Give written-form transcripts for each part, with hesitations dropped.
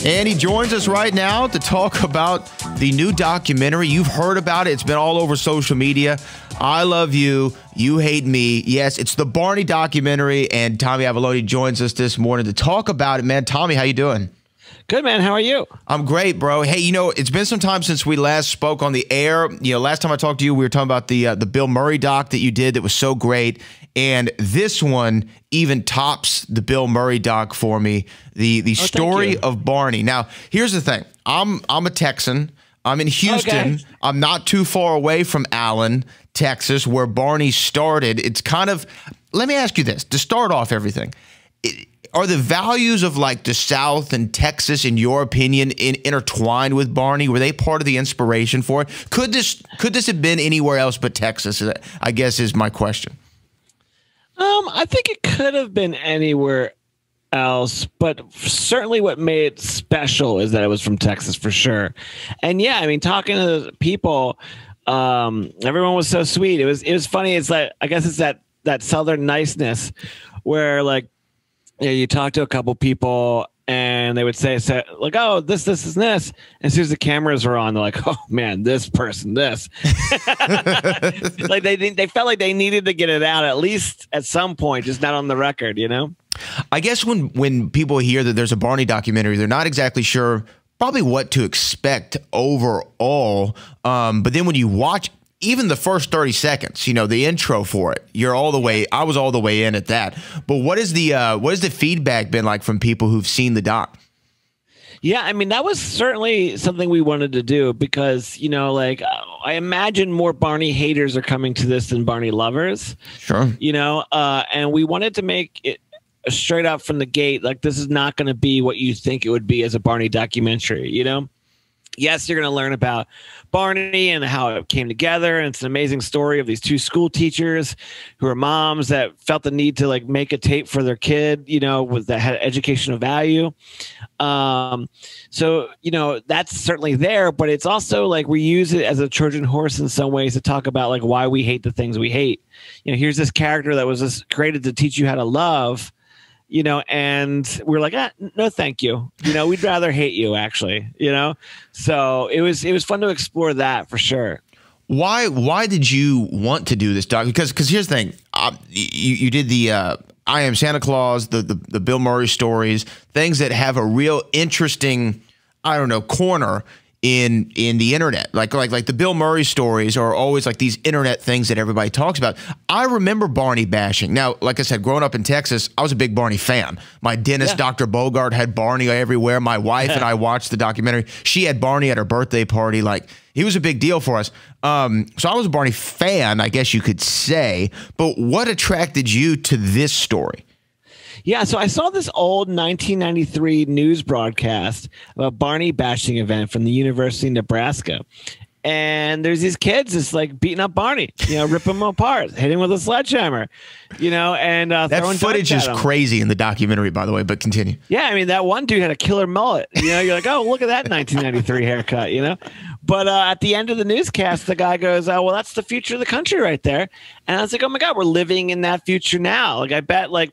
And he joins us right now to talk about the new documentary. You've heard about it. It's been all over social media. I Love You, You Hate Me. Yes, it's the Barney documentary, and Tommy Avallone joins us this morning to talk about it. Man, Tommy, how you doing? Good, man. How are you? I'm great, bro. Hey, it's been some time since we last spoke on the air. Last time I talked to you, we were talking about the Bill Murray doc that you did that was so great. And this one even tops the Bill Murray doc for me, the story of Barney. Now, here's the thing. I'm a Texan. I'm in Houston. Okay. I'm not too far away from Allen, Texas, where Barney started. It's kind of, let me ask you this, to start off everything. Are the values of like the South and Texas, in your opinion, intertwined with Barney? Were they part of the inspiration for it? Could this have been anywhere else but Texas? I guess is my question. I think it could have been anywhere else, but certainly what made it special is that it was from Texas for sure. And yeah, I mean, talking to people, everyone was so sweet. It was funny. It's like, I guess it's that Southern niceness where like, you talk to a couple people and they would say like, oh, this, and this. And as soon as the cameras were on, they're like, oh man, this person, this. Like they felt like they needed to get it out at least at some point, just not on the record, I guess when people hear that there's a Barney documentary, they're not exactly sure probably what to expect overall. But then when you watch even the first 30 seconds, the intro for it, I was all the way in at that. But what is the feedback been like from people who've seen the doc? Yeah, I mean, that was certainly something we wanted to do because, like I imagine more Barney haters are coming to this than Barney lovers. Sure. And we wanted to make it straight up from the gate. Like, this is not going to be what you think it would be as a Barney documentary, Yes, you're going to learn about Barney and how it came together. And it's an amazing story of these two school teachers who are moms that felt the need to like make a tape for their kid, that had educational value. So, that's certainly there, but it's also like we use it as a Trojan horse in some ways to talk about like why we hate the things we hate. Here's this character that was just created to teach you how to love. And we're like, no, thank you. We'd rather hate you, actually, So it was fun to explore that for sure. Why did you want to do this doc? Because here's the thing. You did the I Am Santa Claus, the Bill Murray stories, things that have a real interesting, corner in the internet. Like the Bill Murray stories are always like these internet things that everybody talks about. I remember Barney bashing. Now, like I said, growing up in Texas, I was a big Barney fan. My dentist, Dr. Bogart, had Barney everywhere. My wife and I watched the documentary. She had Barney at her birthday party. Like, he was a big deal for us. So I was a Barney fan, I guess you could say. But what attracted you to this story? Yeah, so I saw this old 1993 news broadcast of a Barney bashing event from the University of Nebraska. And there's these kids just like beating up Barney, ripping him apart, hitting him with a sledgehammer, and that footage is crazy in the documentary, by the way, but continue. Yeah, I mean, that one dude had a killer mullet. You're like, oh, look at that 1993 haircut, But at the end of the newscast, the guy goes, oh, well, that's the future of the country right there. And I was like, oh, my God, we're living in that future now. Like, I bet, like,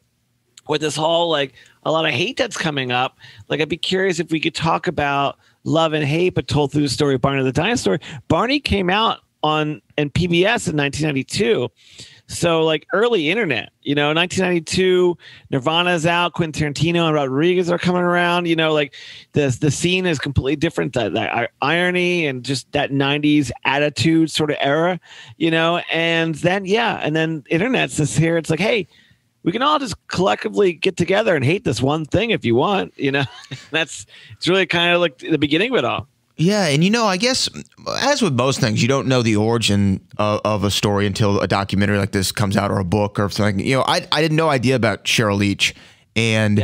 with this whole like a lot of hate that's coming up, like I'd be curious if we could talk about love and hate, but told through the story of Barney the Dinosaur. Barney came out on PBS in 1992, so like early internet. 1992, Nirvana's out, Quentin Tarantino and Rodriguez are coming around. Like the scene is completely different. That irony and just that 90s attitude sort of era. And then internet's just here. It's like, hey, we can all just collectively get together and hate this one thing if you want, it's really kind of like the beginning of it all. Yeah. And, I guess as with most things, you don't know the origin of a story until a documentary like this comes out or a book or something. I had no idea about Cheryl Leach. And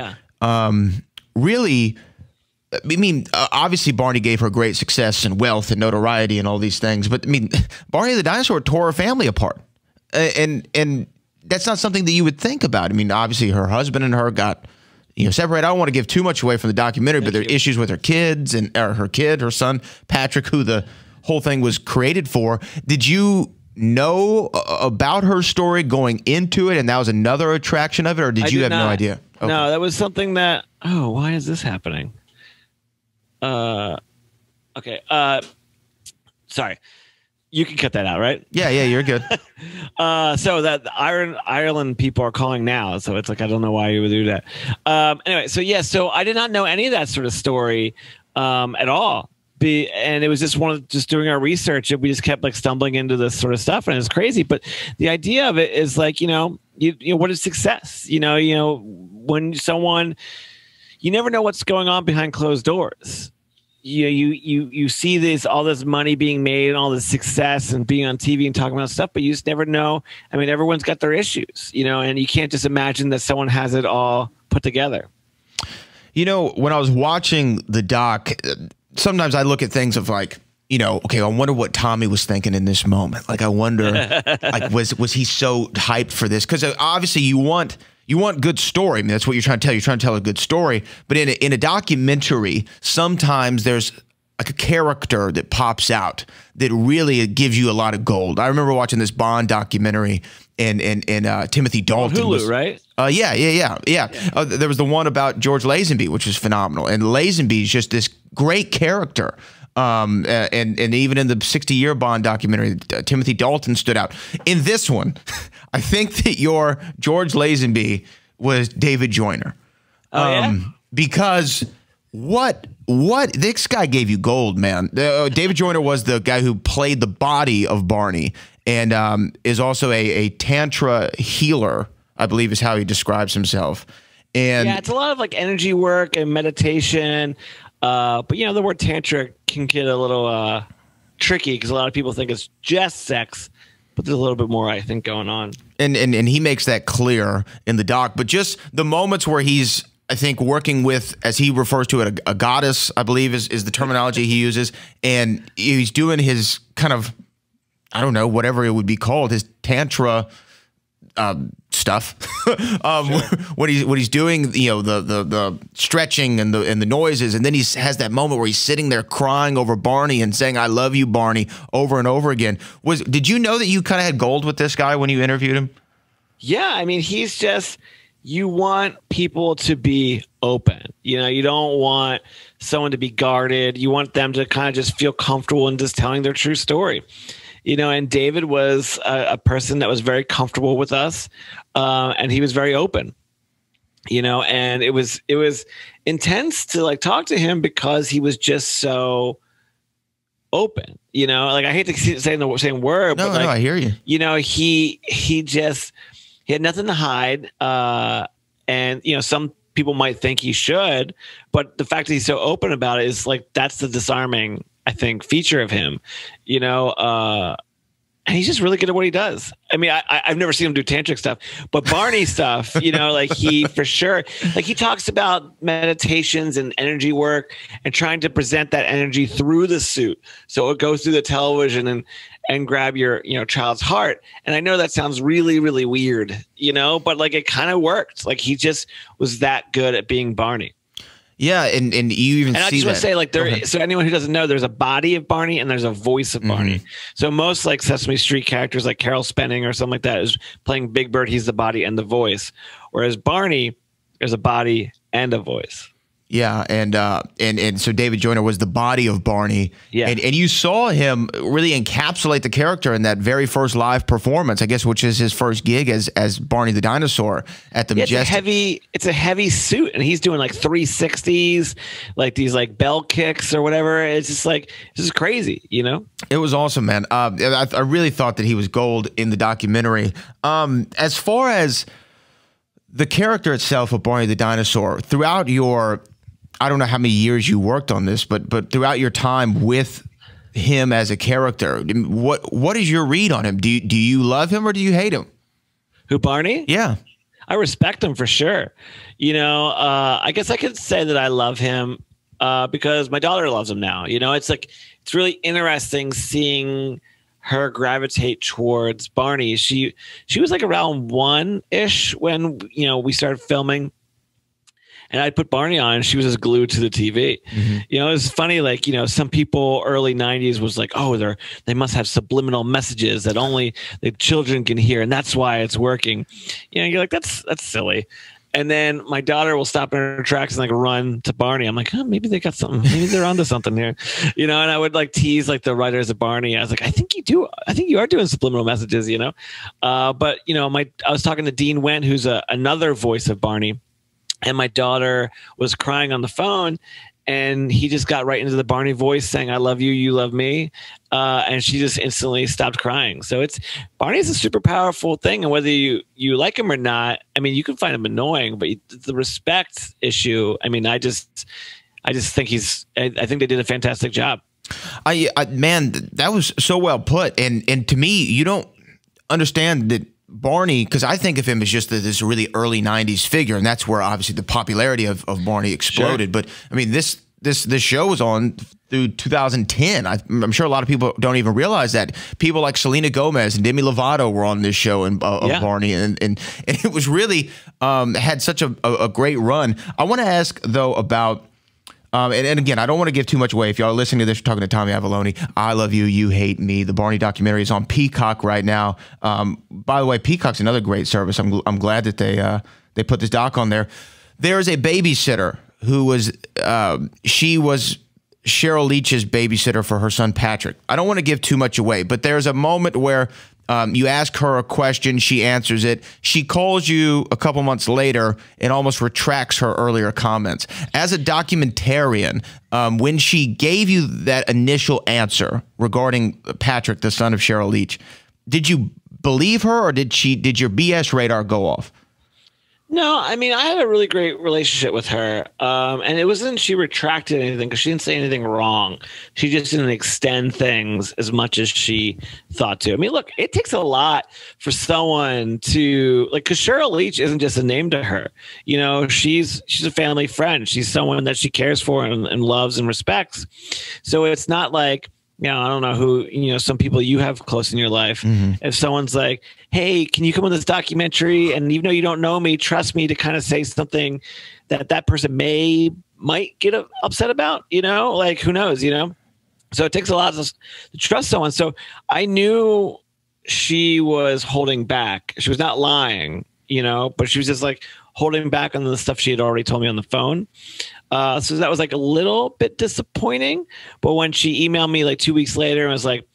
really, I mean, obviously Barney gave her great success and wealth and notoriety and all these things. But I mean, Barney the Dinosaur tore her family apart. And that's not something that you would think about. I mean, obviously her husband and her got, separated. I don't want to give too much away from the documentary, but there are issues with her kids and her son, Patrick, who the whole thing was created for. Did you know about her story going into it, and that was another attraction of it, or did you have no idea? Okay. No, that was something that, why is this happening? Okay. Sorry. You can cut that out, right? Yeah, you're good. So that the Ireland people are calling now, so it's like I don't know why you would do that. Anyway, so I did not know any of that sort of story at all. And it was just doing our research, and we just kept like stumbling into this sort of stuff, and it's crazy. But the idea of it is like, you know, what is success? You know, when someone, you never know what's going on behind closed doors. You see all this money being made and all this success and being on TV and talking about stuff, but you just never know. I mean, everyone's got their issues, you know, and you can't just imagine that someone has it all put together. You know, when I was watching the doc, sometimes I look at things of like, you know, okay, I wonder what Tommy was thinking in this moment. Like, I wonder, like, was he so hyped for this? Because obviously you want good story. I mean, that's what you're trying to tell. You're trying to tell a good story. But in a documentary, sometimes there's like a character that pops out that really gives you a lot of gold. I remember watching this Bond documentary, and Timothy Dalton. On Hulu, right? Yeah. There was the one about George Lazenby, which was phenomenal. And Lazenby is just this great character. And even in the 60-year Bond documentary, Timothy Dalton stood out. In this one, I think that your George Lazenby was David Joyner. Because what this guy gave you gold, man. David Joyner was the guy who played the body of Barney, and is also a tantra healer, I believe is how he describes himself. And yeah, it's a lot of like energy work and meditation. But you know, the word tantra can get a little tricky because a lot of people think it's just sex, but there's a little bit more, I think, going on. And he makes that clear in the doc. But just the moments where he's, I think, working with, as he refers to it, a goddess, I believe is the terminology he uses, and he's doing his kind of, I don't know, whatever it would be called, his tantra stuff. Sure. What he's doing, you know, the stretching and the noises, and then he has that moment where he's sitting there crying over Barney and saying "I love you, Barney" over and over again. Did you know that you kind of had gold with this guy when you interviewed him? Yeah, I mean, he's just, you want people to be open. You know, you don't want someone to be guarded. You want them to kind of just feel comfortable in just telling their true story. You know, and David was a person that was very comfortable with us, and he was very open. You know, and it was intense to like talk to him because he was just so open. You know, like I hate to say the same word, but like, no, I hear you. You know, he had nothing to hide, and you know, some people might think he should, but the fact that he's so open about it is like that's the disarming, I think, feature of him, you know, and he's just really good at what he does. I mean, I've never seen him do tantric stuff, but Barney stuff, you know, like he for sure, like he talks about meditations and energy work and trying to present that energy through the suit. So it goes through the television and grab your, you know, child's heart. And I know that sounds really, really weird, you know, but like it kind of worked. Like he just was that good at being Barney. Yeah, and you even see that. I just want to say, like, so anyone who doesn't know, there's a body of Barney and there's a voice of Barney. So most like Sesame Street characters, like Carol Spenning or something like that, is playing Big Bird. He's the body and the voice, whereas Barney, there's a body and a voice. Yeah, and so David Joyner was the body of Barney. Yeah, and you saw him really encapsulate the character in that very first live performance, I guess, which is his first gig as Barney the Dinosaur at the Majestic. It's a heavy suit, and he's doing like 360s, like these like bell kicks or whatever. It's just like, this is crazy, you know? It was awesome, man. I really thought that he was gold in the documentary. As far as the character itself of Barney the Dinosaur, throughout your, I don't know how many years you worked on this, but throughout your time with him as a character, what is your read on him? Do you love him or do you hate him? Who, Barney? Yeah. I respect him for sure. You know, I guess I could say that I love him because my daughter loves him now. You know, it's like, it's really interesting seeing her gravitate towards Barney. She was like around 1-ish when, you know, we started filming. And I'd put Barney on and she was just glued to the TV. You know, it was funny. Like, you know, some people early 90s was like, oh, they must have subliminal messages that only the children can hear. And that's why it's working. You know, you're like, that's silly. And then my daughter will stop in her tracks and like run to Barney. I'm like, oh, maybe they got something. Maybe they're onto something here, you know. And I would like tease like the writers of Barney. I was like, I think you do. I think you are doing subliminal messages, you know. But you know, I was talking to Dean Wendt, who's another voice of Barney, and my daughter was crying on the phone. And he just got right into the Barney voice saying, I love you, you love me. And she just instantly stopped crying. So Barney is a super powerful thing. And whether you like him or not, I mean, you can find him annoying, but the respect issue, I mean, I just think I think they did a fantastic job. Man, that was so well put. And to me, you don't understand that Barney, because I think of him as just this really early 90s figure, and that's where obviously the popularity of Barney exploded. Sure. But I mean, this show was on through 2010. I'm sure a lot of people don't even realize that. People like Selena Gomez and Demi Lovato were on this show of Barney, and it was really had such a great run. I want to ask though about. And again, I don't want to give too much away. If y'all are listening to this, you're talking to Tommy Avallone. I Love You, You Hate Me. The Barney documentary is on Peacock right now. By the way, Peacock's another great service. I'm glad that they put this doc on there. There is a babysitter who was she was Cheryl Leach's babysitter for her son Patrick. I don't want to give too much away, but there's a moment where you ask her a question, she answers it. She calls you a couple months later and almost retracts her earlier comments. As a documentarian, when she gave you that initial answer regarding Patrick, the son of Cheryl Leach, did you believe her, or did your BS radar go off? No, I mean, I had a really great relationship with her. And it wasn't she retracted anything because she didn't say anything wrong. She just didn't extend things as much as she thought to. I mean, look, it takes a lot for someone to like, because Cheryl Leach isn't just a name to her. You know, she's a family friend. She's someone that she cares for and loves and respects. So it's not like, you know, I don't know who, you know, some people you have close in your life. Mm-hmm. If someone's like, hey, can you come on this documentary? And even though you don't know me, trust me to kind of say something that person might get upset about, you know, like who knows, you know? So it takes a lot to trust someone. So I knew she was holding back. She was not lying, you know, but she was just like holding back on the stuff she had already told me on the phone. So that was like a little bit disappointing. But when she emailed me like 2 weeks later and was like,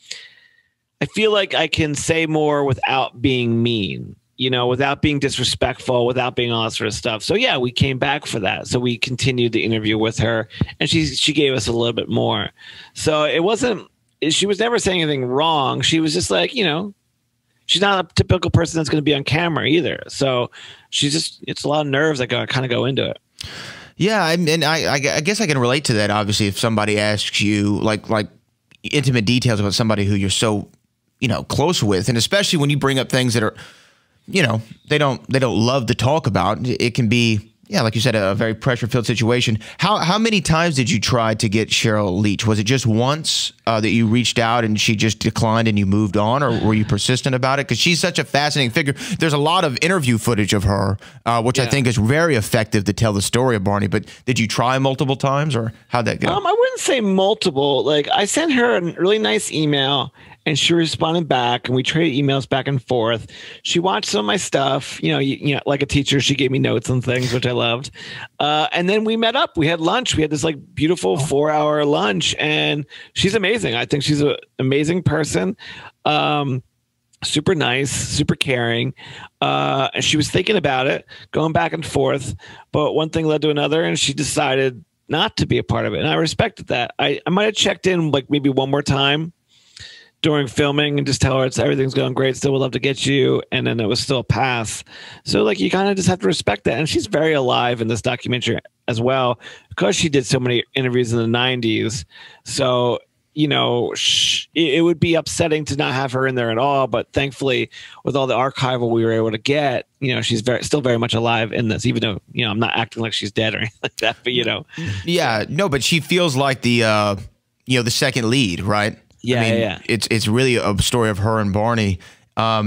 I feel like I can say more without being mean, you know, without being disrespectful, without being all that sort of stuff. So yeah, we came back for that. So we continued the interview with her, and she gave us a little bit more. So she was never saying anything wrong. She was just like, you know, she's not a typical person that's going to be on camera either. So it's a lot of nerves that kind of go into it. Yeah, and I guess I can relate to that. Obviously, if somebody asks you like intimate details about somebody who you're so, you know, close with, and especially when you bring up things that are, you know, they don't love to talk about, it can be, yeah, like you said, a very pressure-filled situation. How many times did you try to get Cheryl Leach? Was it just once that you reached out and she just declined and you moved on, or were you persistent about it? Because she's such a fascinating figure. There's a lot of interview footage of her, which I think is very effective to tell the story of Barney. But did you try multiple times, or how'd that go? I wouldn't say multiple. Like, I sent her a really nice email, and she responded back, and we traded emails back and forth. She watched some of my stuff, you know, like a teacher. She gave me notes on things, which I loved. And then we met up. We had lunch. We had this like beautiful 4-hour lunch, and she's amazing. I think she's an amazing person. Super nice, super caring. And she was thinking about it, going back and forth. But one thing led to another, and she decided not to be a part of it. And I respected that. I might have checked in like maybe one more time during filming and just tell her everything's going great, still would love to get you, and then it was still a pass. So like, you kind of just have to respect that. And she's very alive in this documentary as well, because she did so many interviews in the 90s. So, you know, it would be upsetting to not have her in there at all, but thankfully with all the archival we were able to get, you know, she's still very much alive in this, even though, you know, I'm not acting like she's dead or anything like that, but you know. Yeah, no, but she feels like the you know, the second lead, right? Yeah, I mean, it's really a story of her and Barney. I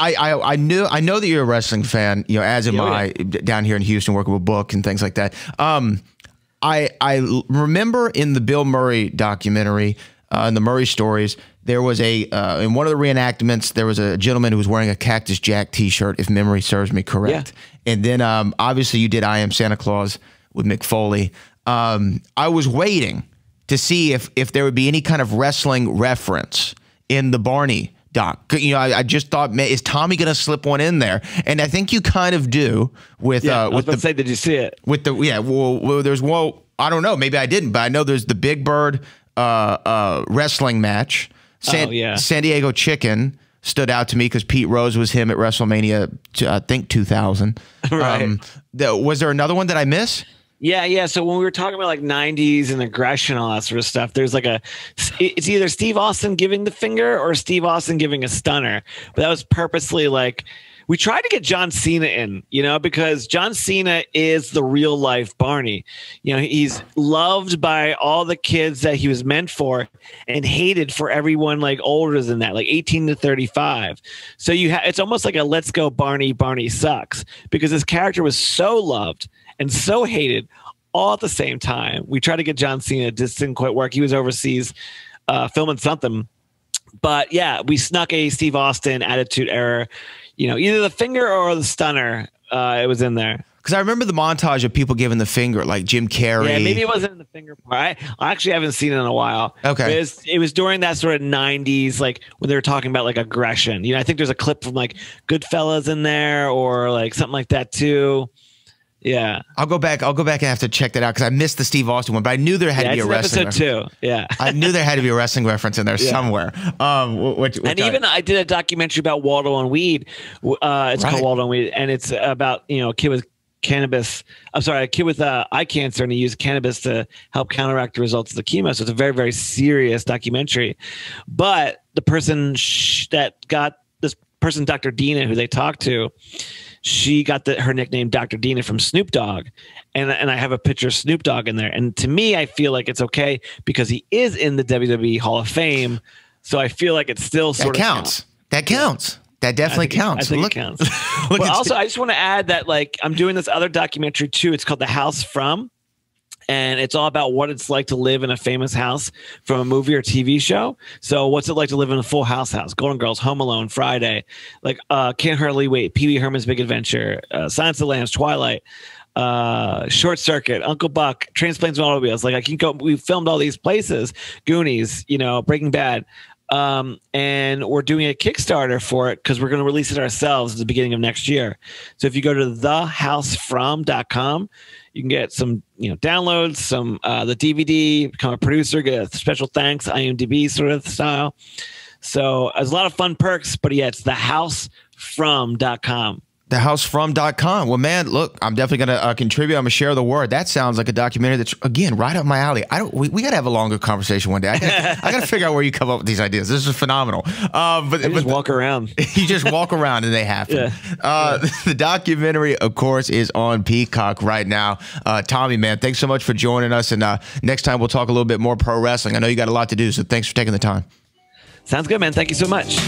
know that you're a wrestling fan, you know, as am I, down here in Houston working with Book and things like that. I remember in the Bill Murray documentary, in the Murray stories, there was a in one of the reenactments, there was a gentleman who was wearing a Cactus Jack T-shirt, if memory serves me correct. Yeah. And then obviously you did I Am Santa Claus with Mick Foley. I was waiting to see if there would be any kind of wrestling reference in the Barney doc. You know, I just thought, man, is Tommy going to slip one in there? And I think you kind of do with I was about to say, did you see it? With the there's I don't know, maybe I didn't, but I know there's the Big Bird wrestling match. San Diego Chicken stood out to me because Pete Rose was him at WrestleMania, I think 2000. Right. Was there another one that I missed? Yeah. So when we were talking about like 90s and aggression, all that sort of stuff, there's like it's either Steve Austin giving the finger or Steve Austin giving a stunner. But that was purposely like, we tried to get John Cena in, you know, because John Cena is the real life Barney. You know, he's loved by all the kids that he was meant for and hated for everyone like older than that, like 18 to 35. So it's almost like a let's go Barney, Barney sucks, because his character was so loved and so hated all at the same time. We tried to get John Cena. It just didn't quite work. He was overseas filming something. But yeah, we snuck a Steve Austin attitude error. You know, either the finger or the stunner. It was in there. Because I remember the montage of people giving the finger, like Jim Carrey. Yeah, maybe it wasn't in the finger part. I actually haven't seen it in a while. Okay. It was during that sort of 90s, like when they were talking about like aggression. You know, I think there's a clip from like Goodfellas in there or like something like that too. Yeah, I'll go back and have to check that out because I missed the Steve Austin one, but I knew there had to be a wrestling episode 2. Yeah, I knew there had to be a wrestling reference in there somewhere. I did a documentary about Waldo and Weed. It's called Waldo and Weed, and it's about, you know, a kid with cannabis. I'm sorry, a kid with eye cancer, and he used cannabis to help counteract the results of the chemo. So it's a very, very serious documentary. But the person Dr. Dina, who they talked to, she got her nickname Dr. Dina from Snoop Dogg. And I have a picture of Snoop Dogg in there. And to me, I feel like it's okay because he is in the WWE Hall of Fame. So I feel like it still sort of counts. That counts. That definitely counts. I think it counts. But also, I just want to add that, like, I'm doing this other documentary too. It's called The House From. And it's all about what it's like to live in a famous house from a movie or TV show. So what's it like to live in a Full House house? Golden Girls, Home Alone, Friday, like Can't Hardly Wait, Pee Wee Herman's Big Adventure, Silence of the Lambs, Twilight, Short Circuit, Uncle Buck, Transplanes and Automobiles. Like I can go. We filmed all these places, Goonies, you know, Breaking Bad. And we're doing a Kickstarter for it because we're going to release it ourselves at the beginning of next year. So if you go to thehousefrom.com, you can get some, you know, downloads, some the DVD, become a producer, get a special thanks, IMDb sort of style. So there's a lot of fun perks, but yeah, it's thehousefrom.com. Thehousefrom.com. Well, man, look, I'm definitely going to contribute. I'm going to share the word. That sounds like a documentary that's, again, right up my alley. We got to have a longer conversation one day. I got to figure out where you come up with these ideas. This is phenomenal. But just walk around. You just walk around and they happen. Yeah. The documentary, of course, is on Peacock right now. Tommy, man, thanks so much for joining us. And next time we'll talk a little bit more pro wrestling. I know you got a lot to do, so thanks for taking the time. Sounds good, man. Thank you so much.